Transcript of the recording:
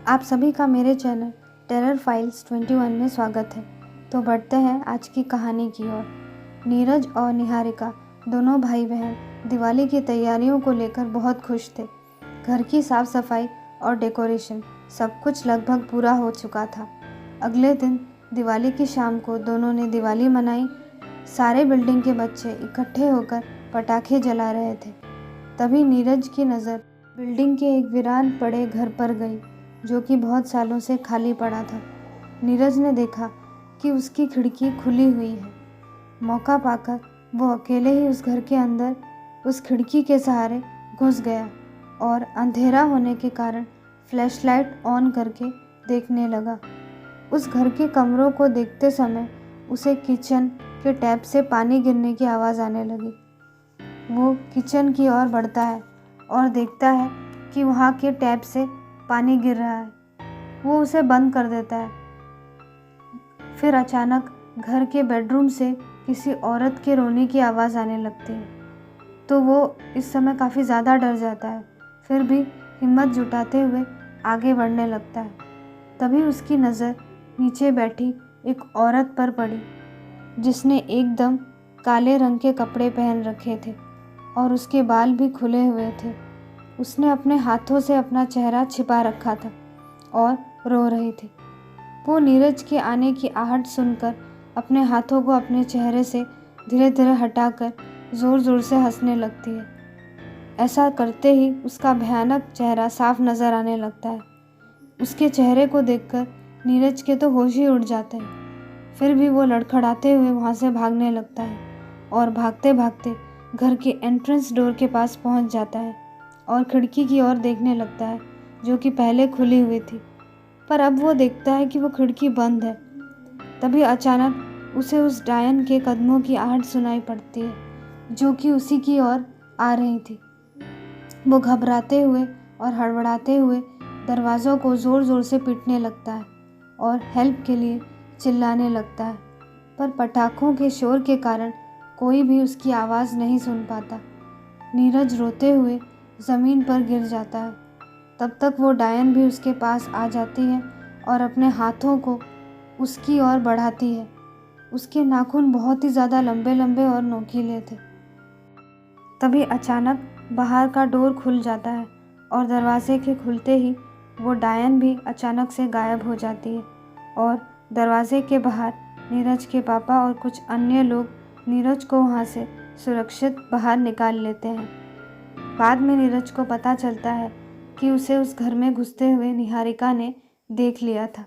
आप सभी का मेरे चैनल टेरर फाइल्स 21 में स्वागत है। तो बढ़ते हैं आज की कहानी की ओर। नीरज और निहारिका दोनों भाई बहन दिवाली की तैयारियों को लेकर बहुत खुश थे। घर की साफ सफाई और डेकोरेशन सब कुछ लगभग पूरा हो चुका था। अगले दिन दिवाली की शाम को दोनों ने दिवाली मनाई। सारे बिल्डिंग के बच्चे इकट्ठे होकर पटाखे जला रहे थे। तभी नीरज की नज़र बिल्डिंग के एक वीरान पड़े घर पर गई, जो कि बहुत सालों से खाली पड़ा था। नीरज ने देखा कि उसकी खिड़की खुली हुई है। मौका पाकर वो अकेले ही उस घर के अंदर उस खिड़की के सहारे घुस गया और अंधेरा होने के कारण फ्लैशलाइट ऑन करके देखने लगा। उस घर के कमरों को देखते समय उसे किचन के टैप से पानी गिरने की आवाज़ आने लगी। वो किचन की ओर बढ़ता है और देखता है कि वहाँ के टैप से पानी गिर रहा है। वो उसे बंद कर देता है। फिर अचानक घर के बेडरूम से किसी औरत के रोने की आवाज़ आने लगती है, तो वो इस समय काफ़ी ज़्यादा डर जाता है। फिर भी हिम्मत जुटाते हुए आगे बढ़ने लगता है। तभी उसकी नज़र नीचे बैठी एक औरत पर पड़ी, जिसने एकदम काले रंग के कपड़े पहन रखे थे और उसके बाल भी खुले हुए थे। उसने अपने हाथों से अपना चेहरा छिपा रखा था और रो रही थी। वो नीरज के आने की आहट सुनकर अपने हाथों को अपने चेहरे से धीरे धीरे हटाकर ज़ोर ज़ोर से हंसने लगती है। ऐसा करते ही उसका भयानक चेहरा साफ नज़र आने लगता है। उसके चेहरे को देखकर नीरज के तो होश ही उड़ जाते हैं। फिर भी वो लड़खड़ाते हुए वहाँ से भागने लगता है और भागते भागते घर के एंट्रेंस डोर के पास पहुँच जाता है और खिड़की की ओर देखने लगता है, जो कि पहले खुली हुई थी, पर अब वो देखता है कि वो खिड़की बंद है। तभी अचानक उसे उस डायन के कदमों की आहट सुनाई पड़ती है, जो कि उसी की ओर आ रही थी। वो घबराते हुए और हड़बड़ाते हुए दरवाज़ों को ज़ोर ज़ोर से पीटने लगता है और हेल्प के लिए चिल्लाने लगता है, पर पटाखों के शोर के कारण कोई भी उसकी आवाज़ नहीं सुन पाता। नीरज रोते हुए ज़मीन पर गिर जाता है। तब तक वो डायन भी उसके पास आ जाती है और अपने हाथों को उसकी ओर बढ़ाती है। उसके नाखून बहुत ही ज़्यादा लंबे लंबे और नोकीले थे। तभी अचानक बाहर का डोर खुल जाता है और दरवाजे के खुलते ही वो डायन भी अचानक से गायब हो जाती है और दरवाजे के बाहर नीरज के पापा और कुछ अन्य लोग नीरज को वहाँ से सुरक्षित बाहर निकाल लेते हैं। बाद में नीरज को पता चलता है कि उसे उस घर में घुसते हुए निहारिका ने देख लिया था।